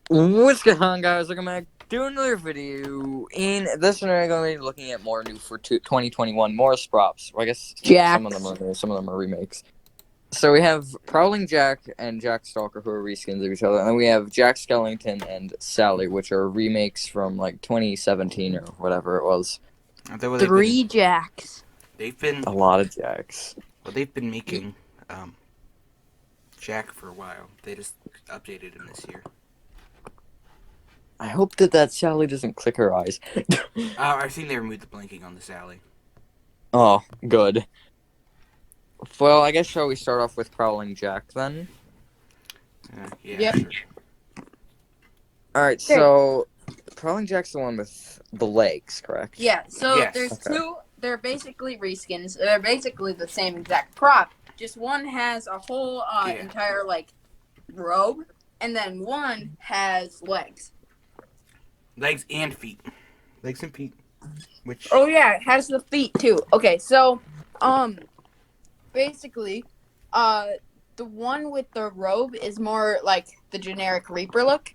What's going on, guys? Welcome back to another video. In this one, we're going to be looking at more new for 2021, more props. Well, I guess some of them are new, some of them are remakes. So we have Prowling Jack and Jack Stalker, who are reskins of each other, and then we have Jack Skellington and Sally, which are remakes from like 2017 or whatever it was. Three Jacks. They've been A lot of Jacks. Well, they've been making Jack for a while. They just updated him this year. I hope that Sally doesn't click her eyes. I think they removed the blinking on the Sally. Oh, good. Well, I guess shall we start off with Prowling Jack then? Yeah. Yep. Sure. Alright, so Prowling Jack's the one with the legs, correct? Yeah, so Yes. there's Okay. two, they're basically reskins. They're basically the same exact prop. Just one has a whole entire, robe, and then one has legs. Legs and feet. Legs and feet. Which Oh, yeah, it has the feet, too. Okay, so, basically, the one with the robe is more like the generic Reaper look.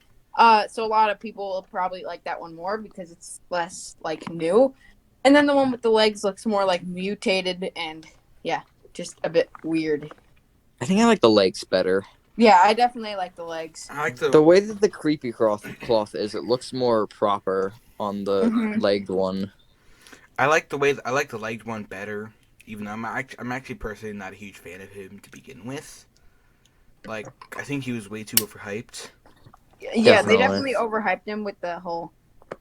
So a lot of people will probably like that one more because it's less, new. And then the one with the legs looks more like mutated and, yeah, just a bit weird. I think I like the legs better. Yeah, I definitely like the legs. I like The way that the creepy cloth is, it looks more proper on the legged one. I like the legged one better. Even though I'm actually personally not a huge fan of him to begin with. Like, I think he was way too overhyped. Yeah, they Definitely. definitely overhyped him with the whole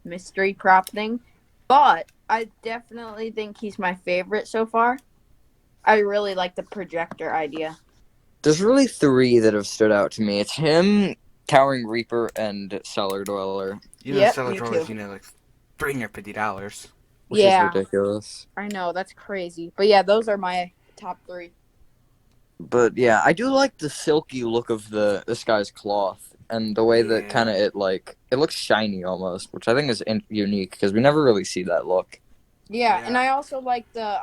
mystery prop thing. But I definitely think he's my favorite so far. I really like the projector idea. There's really three that have stood out to me. It's him, Towering Reaper, and Cellar Dweller, Yep, Cellar me Dwellers, too. like $350. which Yeah. is ridiculous. I know, that's crazy. But yeah, those are my top three. But yeah, I do like the silky look of this guy's cloth and the way that Yeah. kind of it looks shiny almost, which I think is unique because we never really see that look. Yeah, and I also like the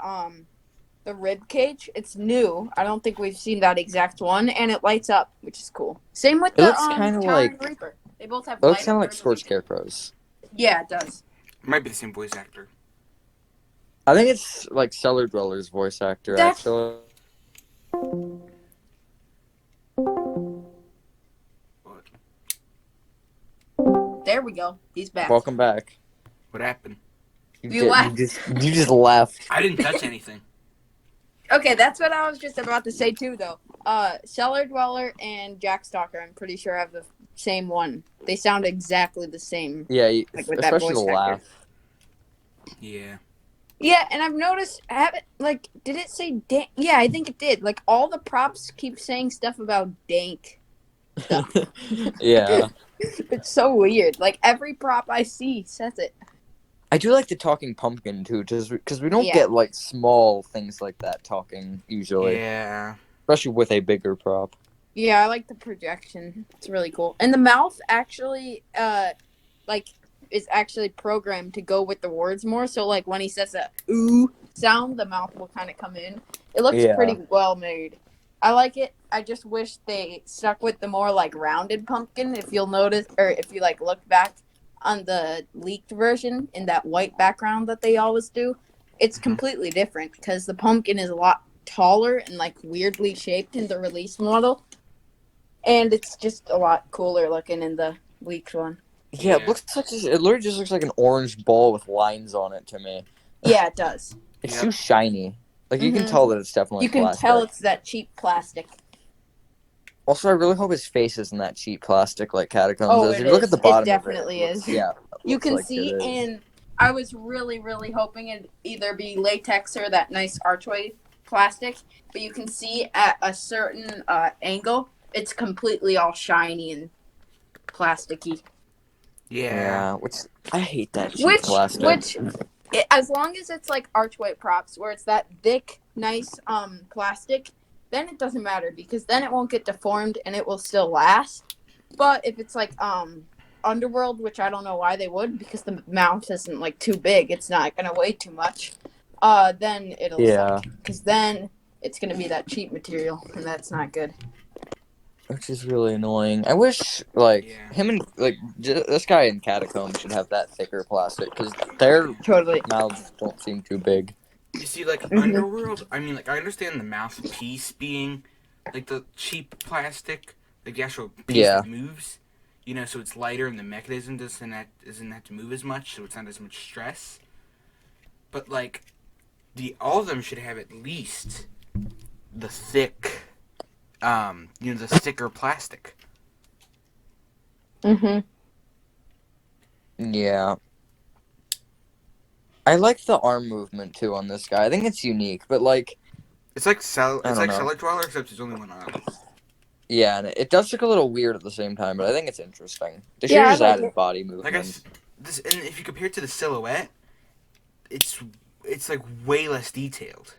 rib cage. It's new. I don't think we've seen that exact one, and it lights up, which is cool. Same with It the looks kinda Towering like- Reaper. They both have It looks light kind of up like rib Scorch cages. Scarecrows. Yeah, it does. Might be the same voice actor. I think it's like Cellar Dweller's voice actor, That's- actually. What? There we go. He's back. Welcome back. What happened? You left. You just left. I didn't touch anything. Okay, that's what I was just about to say too, though. Cellar Dweller and Jack Stalker, I'm pretty sure have the same one. They sound exactly the same. Yeah, Like with that especially the voice actor. laugh. Yeah. Yeah, and I've noticed, did it say dank? Yeah, I think it did. Like, all the props keep saying stuff about dank. Yeah. It's so weird. Like, every prop I see says it. I do like the talking pumpkin too, because we don't Yeah. get like small things like that talking usually, Yeah. especially with a bigger prop. Yeah, I like the projection. It's really cool. And the mouth actually, is actually programmed to go with the words more. So, like, when he says a ooh sound, the mouth will kind of come in. It looks Yeah. pretty well made. I like it. I just wish they stuck with the more, rounded pumpkin. If you'll notice, or if you, look back on the leaked version in that white background that they always do, it's completely different because the pumpkin is a lot taller and, weirdly shaped in the release model. And it's just a lot cooler looking in the leaked one. Yeah, it literally just looks like an orange ball with lines on it to me. Yeah, it does. It's Yep. too shiny. Like you can Mhm. tell that it's definitely You can plastic. tell it's that cheap plastic. Also, I really hope his face isn't that cheap plastic like Catacombs Oh, is. it If you look is. at the It bottom definitely of it, is. Yeah. You looks can like see, it is. and I was really, really hoping it'd either be latex or that nice archway plastic, but you can see at a certain angle, it's completely all shiny and plasticky. Yeah, which I hate that cheap plastic. As long as it's archway props, where it's that thick, nice plastic, then it doesn't matter because then it won't get deformed and it will still last. But if it's Underworld, which I don't know why they would, because the mouth isn't too big, it's not gonna weigh too much. Then it'll suck because then it's gonna be that cheap material and that's not good. which is really annoying. I wish like Yeah. him and like this guy in Catacomb should have that thicker plastic because their Totally. mouths don't seem too big. You see, like, Mhm. Underworld, I mean, like, I understand the mouthpiece being, like, the cheap plastic, like, the actual piece Yeah. that moves, you know, so it's lighter and the mechanism doesn't have to move as much, so it's not as much stress. But, like, all of them should have at least the thick, the thicker plastic. Mhm. Yeah. I like the arm movement too on this guy. I think it's unique, but like It's like I don't know. Cellar Dweller, except it's only one arm. Yeah, and it does look a little weird at the same time, but I think it's interesting. They should Yeah, I have just like added it. body Like movements. and if you compare it to the silhouette, it's like way less detailed.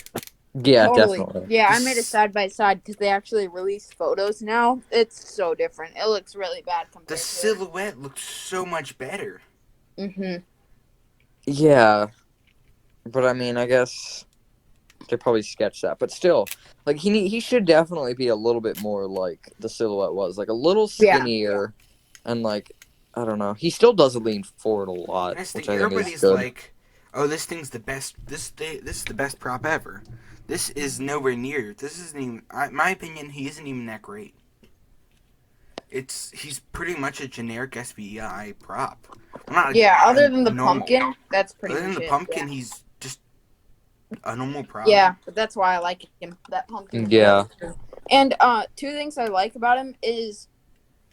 Yeah, Totally. definitely. Yeah, I This- made a side by side because they actually release photos now. It's so different. It looks really bad The compared to. silhouette looks so much better. Mhm. Yeah, but I mean, I guess they probably sketched that, but still, like he should definitely be a little bit more like the silhouette was, like a little Yeah. skinnier, and like I don't know. He still does lean forward a lot, That's the which I think is everybody's good. like, oh, this thing's the best. This is the best prop ever. This is nowhere near. This isn't even. My opinion, he isn't even that great. He's pretty much a generic SBI prop. Well, not Yeah, a other than the normal. pumpkin, that's pretty Other than much the it. pumpkin, Yeah. he's just a normal prop. Yeah, but that's why I like him. That pumpkin. Is Yeah. really cool. And two things I like about him is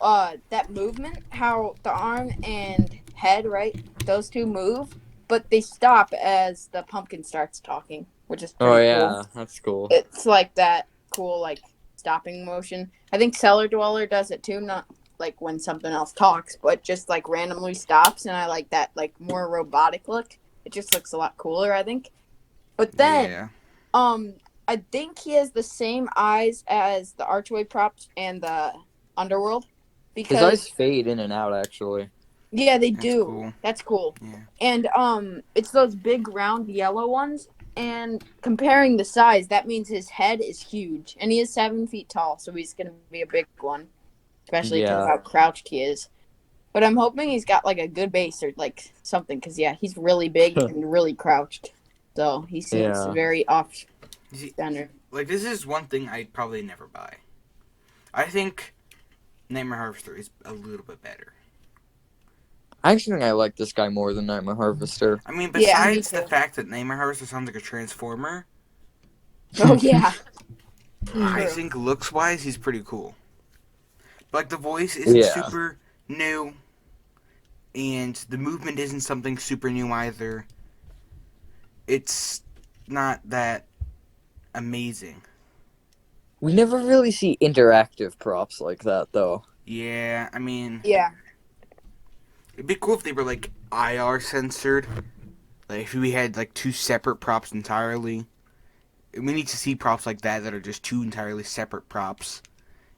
that movement, how the arm and head, right? Those two move, but they stop as the pumpkin starts talking, which is pretty Oh cool. yeah, that's cool. It's like that cool like stopping motion. I think Cellar Dweller does it too, not like when something else talks, but just like randomly stops, and I like that like more robotic look. It just looks a lot cooler, I think. But then, Yeah. I think he has the same eyes as the Archway props and the Underworld. His Because eyes fade in and out, actually. yeah, they That's do. cool. That's cool. Yeah. And it's those big round yellow ones. And comparing the size, that means his head is huge, and he is 7 feet tall, so he's gonna be a big one, especially because of Yeah. how crouched he is. But I'm hoping he's got like a good base or like something, because yeah, he's really big and really crouched, so he seems Yeah. very off You see, standard. like this is one thing I'd probably never buy. I think Nightmare Harvester is a little bit better. I actually think I like this guy more than Nightmare Harvester. I mean, Yeah, me besides the too. fact that Nightmare Harvester sounds like a transformer, Oh yeah, I True. think looks wise he's pretty cool. But like the voice isn't Yeah. super new, and the movement isn't something super new either. It's not that amazing. We never really see interactive props like that, though. Yeah, I mean, yeah, it'd be cool if they were like IR censored. Like if we had like two separate props entirely. We need to see props like that are just two entirely separate props,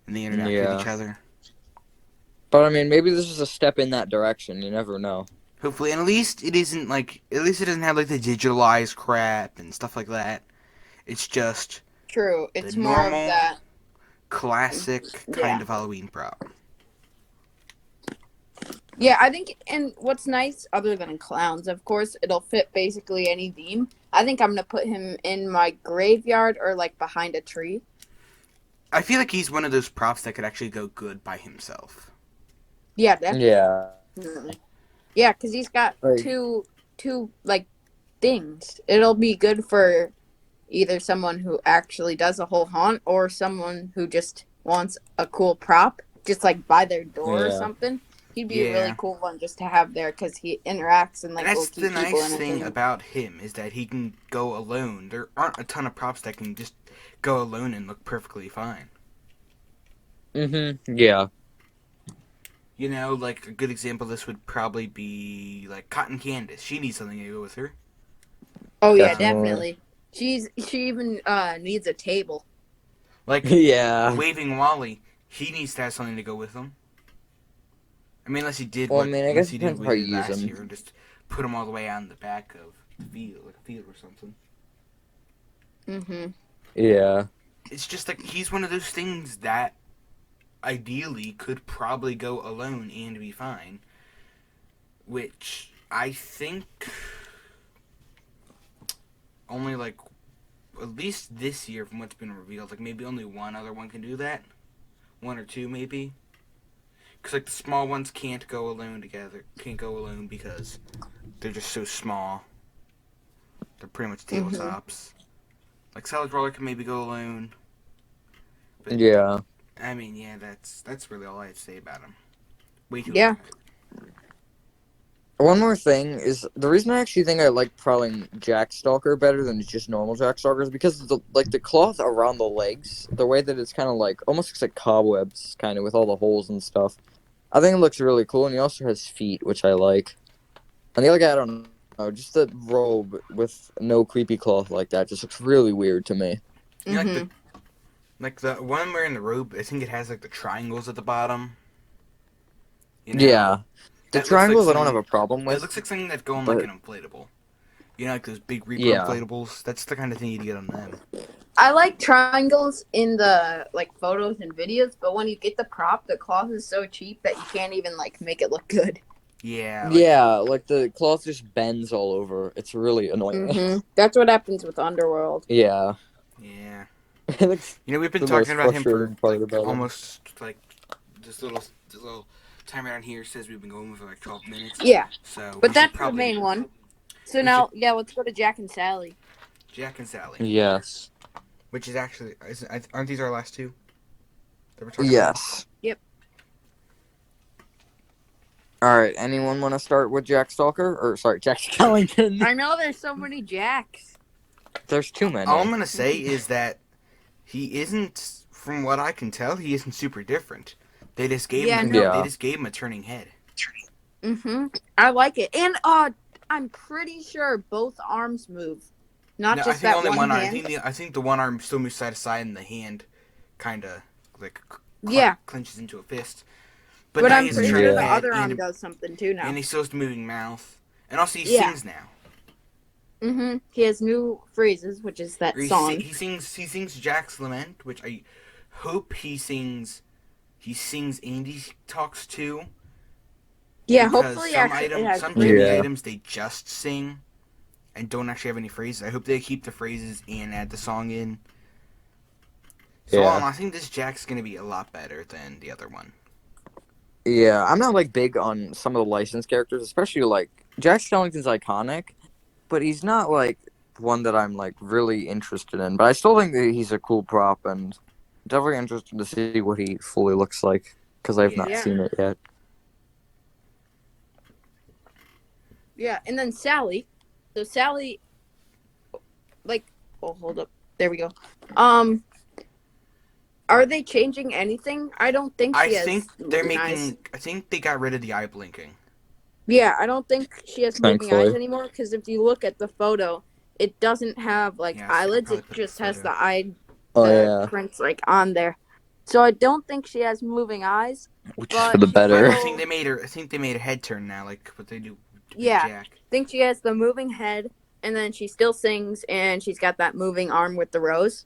and they interact with Yeah. each other. But I mean, maybe this is a step in that direction. You never know. Hopefully, and at least it isn't like. At least it doesn't have like the digitalized crap and stuff like that. It's just true. It's The more of normal- that. classic Yeah. kind of Halloween prop. Yeah, I think, and what's nice, other than clowns, of course, it'll fit basically any theme. I think I'm gonna put him in my graveyard or like behind a tree. I feel like he's one of those props that could actually go good by himself. Yeah, definitely. Yeah. Yeah, because he's got Like- two like things. It'll be good for either someone who actually does a whole haunt or someone who just wants a cool prop, just like by their door or Yeah. something. He'd be a Yeah. really cool one just to have there because he interacts and like And will that's keep the people nice thing entertained. about him is that he can go alone. There aren't a ton of props that can just go alone and look perfectly fine. Yeah. You know, like a good example of this would probably be like Cotton Candace. She needs something to go with her. Oh yeah, Definitely. definitely. She even needs a table. Like Yeah. Waving Wally, he needs to have something to go with him. I mean, unless he did Well, I what mean, I unless guess he it did depends what how he you did use last him. year and just put him all the way on the back of the field, like a field or something. Mm-hmm. Yeah. It's just like he's one of those things that ideally could probably go alone and be fine. Which I think only like at least this year from what's been revealed, like maybe only one other one can do that. One or two maybe. Because like the small ones can't go alone together. Can't go alone because they're just so small. They're pretty much tabletops. Like Salad Roller can maybe go alone. But, Yeah. I mean, yeah, that's really all I have to say about them. Way too Yeah. limited. One more thing is the reason I actually think I like Prowling Jack Stalker better than just normal Jack Stalker is because of the cloth around the legs, the way that it's kind of like almost looks like cobwebs, kind of with all the holes and stuff. I think it looks really cool, and he also has feet, which I like. And the other guy, I don't know, just the robe with no creepy cloth like that just looks really weird to me. You know, like the one wearing the robe, I think it has like the triangles at the bottom. You know? Yeah. The That looks triangles like I don't have a problem It with. looks like something that'd go on but- like an inflatable. You know, like those big Reaper Yeah. inflatables? That's the kind of thing you'd get on them. I like triangles in the like photos and videos, but when you get the prop, the cloth is so cheap that you can't even like make it look good. Yeah. Like the cloth just bends all over. It's really annoying. That's what happens with Underworld. Yeah. Yeah. It looks You know, we've been the talking most about him for frustrating part like, about him. almost like this little timer down here says we've been going for like 12 minutes. Yeah, So, we but should that's probably the main one. So we now, yeah, let's go to Jack and Sally. Jack and Sally, Yes. which is actually aren't these our last two that we're talking Yes. Yep. Alright, anyone want to start with Jack Stalker? Or, sorry, Jack Skellington? I know there's so many Jacks. There's too about? many. All I'm gonna say is that he isn't, from what I can tell, he isn't super different. They just gave him no. they just gave him a turning head. I like it, and I'm pretty sure both arms move, not No, I just think that only one one arm. hand. I think the one arm still moves side to side, and the hand kind of like clenches into a fist. But now I'm he has a pretty turning sure the head, other arm and, does something too now. and he still has the moving mouth, and also he Yeah. sings now. He has new phrases, which is that song. He sings Jack's Lament, which I hope he sings. He sings and he talks too. Yeah, Because hopefully some actually it has some phrases. Gemmy items they just sing and don't actually have any phrases. I hope they keep the phrases and add the song in. So Yeah. I think this Jack's gonna be a lot better than the other one. Yeah, I'm not, like, big on some of the licensed characters, especially, like, Jack Skellington's iconic, but he's not, like, one that I'm, like, really interested in. But I still think that he's a cool prop, and definitely interested to see what he fully looks like, because I've not Yeah. seen it yet. Yeah, and then Sally. So Sally, hold up. There we go. Are they changing anything? I don't think she has. I think they're moving making. eyes. I think they got rid of the eye blinking. Yeah, I don't think she has moving Thankfully. eyes anymore. Because if you look at the photo, it doesn't have Yeah, I'll eyelids. probably It put just the has photo. the eye Oh, yeah. prints on there. So I don't think she has moving eyes. Which is But for the she's better. But I still- think they made a head turn now, like what they do to Yeah. Jack. I think she has the moving head, and then she still sings, and she's got that moving arm with the rose.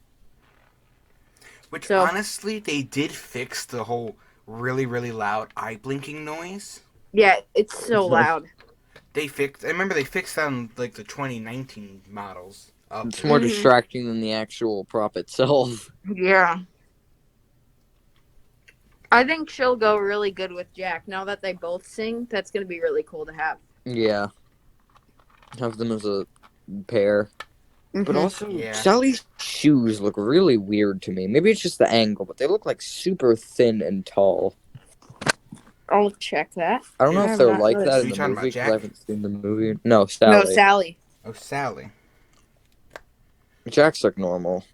Which So- honestly, they did fix the whole really really loud eye blinking noise. Yeah, it's so Mhm. loud. I remember they fixed that on like the 2019 models. It's more Mhm. distracting than the actual prop itself. Yeah. I think she'll go really good with Jack. Now that they both sing, that's going to be really cool to have. Yeah. Have them as a pair. But also, Yeah. Sally's shoes look really weird to me. Maybe it's just the angle, but they look like super thin and tall. I'll check that. I don't know Yeah, if they're I'm not like really- that Are in you the talking movie about because I Jack? haven't seen the movie. No, Sally. No, Sally. Oh, Sally. Jack's look normal.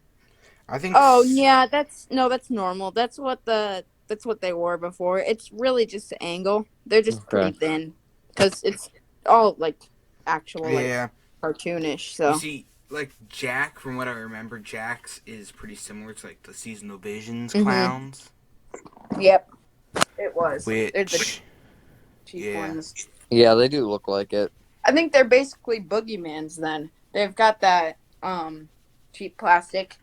I think. Oh yeah, that's normal. That's what they wore before. It's really just the angle. They're just Okay. pretty thin because it's all actual Yeah. cartoonish. So You see, like Jack, from what I remember, Jack's is pretty similar to like the seasonal visions Mhm. clowns. yep, it was. They're the Which. cheap Yeah. ones. Yeah, they do look like it. I think they're basically Boogeymans. Then they've got that cheap plastic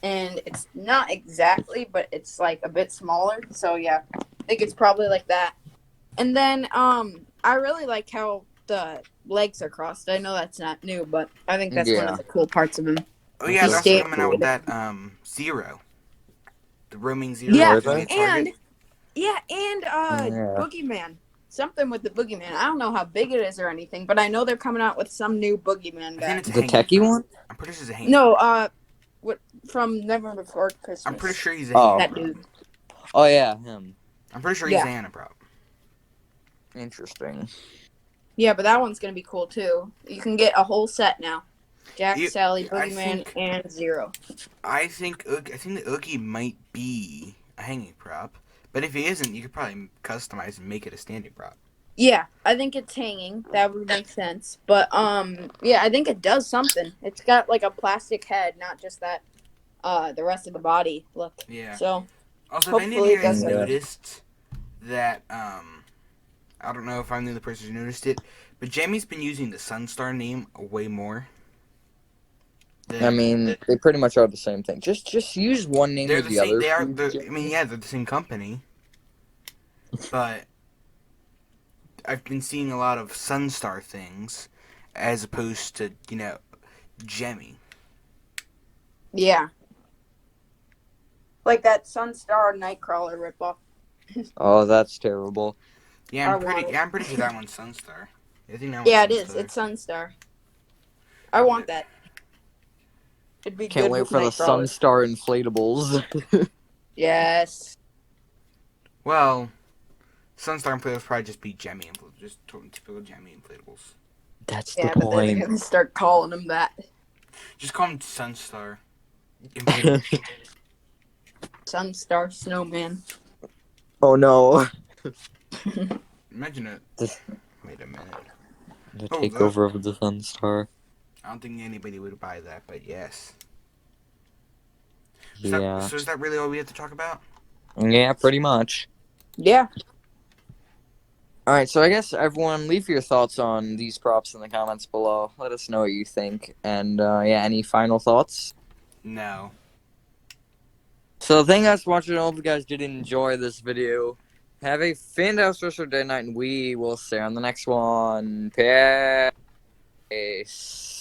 and it's not exactly, but it's like a bit smaller. So yeah, I think it's probably like that. And then I really like how the legs are crossed. I know that's not new, but I think that's one Yeah. of the cool parts of him. Oh yeah, He's they're also staying coming out with cool. that Zero, the roaming Zero. Yeah, Are Is gonna they? be a target. and Yeah. Boogeyman. Something with the Boogeyman. I don't know how big it is or anything, but I know they're coming out with some new Boogeyman I think guy. it's a The hanging techie prop. one? I'm pretty sure it's a hanging. No, what from Never Before Christmas. I'm pretty sure he's a Oh. hanging that prop. dude. Oh yeah, him. I'm pretty sure he's Yeah. a hanging prop. Interesting. Yeah, but that one's gonna be cool too. You can get a whole set now. Jack, You- Sally, I Boogeyman, think- and Zero. I think the Oogie might be a hanging prop, but if he isn't, you could probably customize and make it a standing prop. Yeah, I think it's hanging. That would make sense. But yeah, I think it does something. It's got like a plastic head, not just that the rest of the body look. Yeah. So Also, if any of hopefully you it guys does Yeah. noticed that, I don't know if I'm the only person who noticed it, but Gemmy's been using the Sunstar name way more. I mean, they pretty much are the same thing. Just use one name they're with the the same. other. They are. two I mean, yeah, they're the same company, but I've been seeing a lot of Sunstar things as opposed to Gemmy. yeah. Like that Sunstar Nightcrawler ripoff. Oh, that's terrible. Yeah, I I'm want pretty. it. Yeah, I'm pretty sure that one's Sunstar. I think that one's Yeah, it is. Sunstar. It's Sunstar. I want that. It'd be Can't good wait with for the Nightcrawler. Sunstar inflatables. Yes. Well, Sunstar inflatables probably just be Gemmy inflatables, just typical Gemmy inflatables. That's Yeah, the but then they're point. gonna start calling him that. Just call them Sunstar inflatables. Sunstar Snowman. Oh no. Imagine it. This- Wait a minute. The Oh, takeover of the Sunstar. I don't think anybody would buy that, but yes. Yeah. So is that really all we have to talk about? Yeah, pretty much. Yeah. Alright, so I guess everyone leave your thoughts on these props in the comments below. Let us know what you think. And yeah, any final thoughts? No. So thank you guys for watching. I hope you guys did enjoy this video. Have a fantastic rest of your day, night, and we will see you on the next one. Peace.